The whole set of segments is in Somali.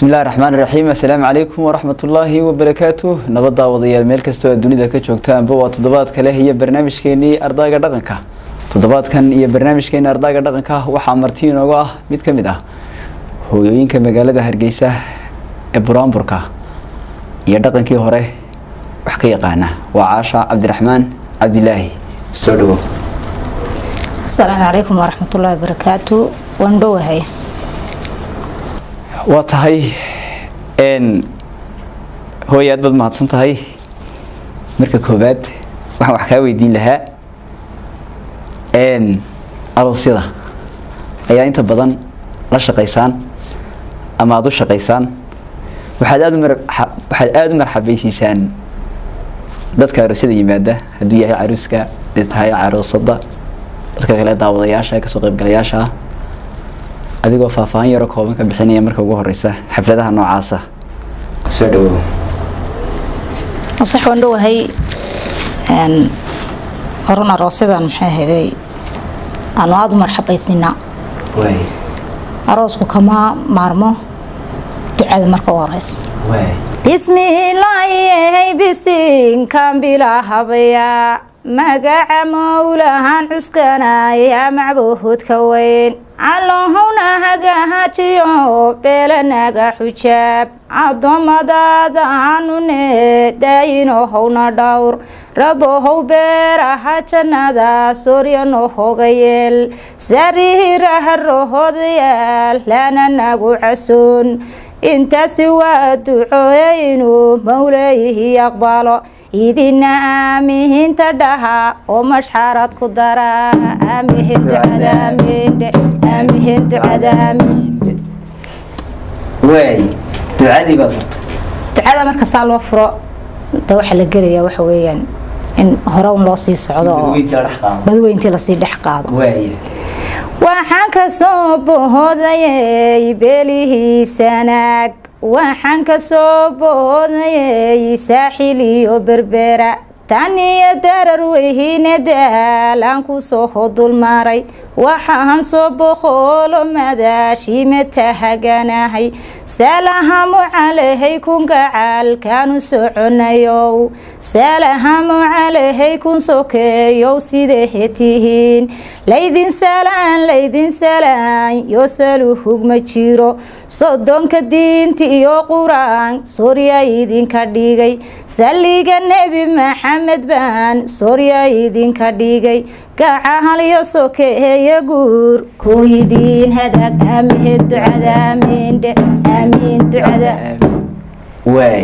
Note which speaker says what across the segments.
Speaker 1: بسم الله الرحمن الرحيم. السلام عليكم ورحمة الله وبركاته. نبض وضيال ملك استوى الدنيا كجوكتان بوا تضباط كله هي برنامج كيني أرضاء دقنكا. تضباط كان هي برنامج كيني أرضاء دقنكا وحامرتين وجاه متكمدة. هو يمكن مجال ده هرجيسة إبرام بركة. يدقن كي هره وحكي قانا وعاشا عبد الرحمن عبد الله السودو.
Speaker 2: السلام عليكم ورحمة الله وبركاته. وندوه هاي.
Speaker 1: واتهاي إن هو يدبل ما تصنتهاي مركب كوباد وحكاوي دين لها إن الوصيدة أي أنت بدن لا شقيسان أما عدو شقيسان وحد آدم مرحبا يسيسان dadka aroosyada yimaada hadii yahay arooska tahay aroosada dadka kale daawadayaasha ka soo qayb galayaasha adigoo faahfaahin yar oo kooban ka bixinaya marka ugu horeysa xafladaha noocaas ah soo dhawow
Speaker 2: صح وندوه هاي ان قرنا راسدان maxay haday aan aad marxabaysina
Speaker 1: way
Speaker 2: aroosku kama maarmo ducada marka horeysa
Speaker 1: way
Speaker 2: بسم الله بسين كان بلا هبيا مقع مولهان عسكنا يا معبوهد كوين اللهونا هقاها تيو بلناقا حجاب عضم دادانو داينو هونا دور ربوهو بيرها جنادا سوريانو هوغيل سريره الروهو ديال لانا ناقو عسون انت سوى دعوين موليه يقبله إذن آمين تدها ومشحرات قدرة آمين تعدامين آمين تعدامين
Speaker 1: way ducadii baad furtay
Speaker 2: ducada marka saa loo furo waxa la geliyaa waxa weeyaan in hore loo sii socdo badweyntii la sii dhex qaado
Speaker 1: way
Speaker 2: waxaan ka soo boodayay beelihii sanaag waxaan ka soo boodayay saaxil iyo berbera taniya darar weyne daal aan ku soo hodul maray waxaan soo boqolo madaashi matahaganahay salaamu calaykum gacal kaanu soconayo salaamu calaykum sokeeyo sidehetihiin laydin salaan yo saluhug ma jiro sodonka diinta iyo quraan Sooria idinka dhigay saliga nabi maxamed baan Sooria idinka dhigay gacal yo sokeeyo guur kooyidin hadag aamin ducada aamin ducada
Speaker 1: way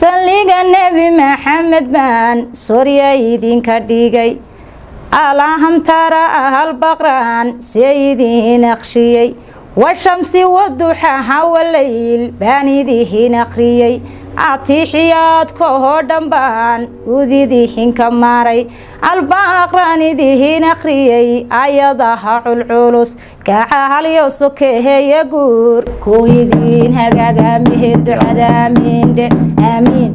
Speaker 2: saliga nabi maxamed baan Sooria idinka dhigay alaham tara ahal baqran sayyidin akhshiyay والشمس والضحى والليل بانيدهن أخريي عطيحيات كهردن بان وذيدهن كماري الباقران دهن أخريي أيضاها العلوس كحال يوسكه يقور كويدين هقاقا مهد عدا آمين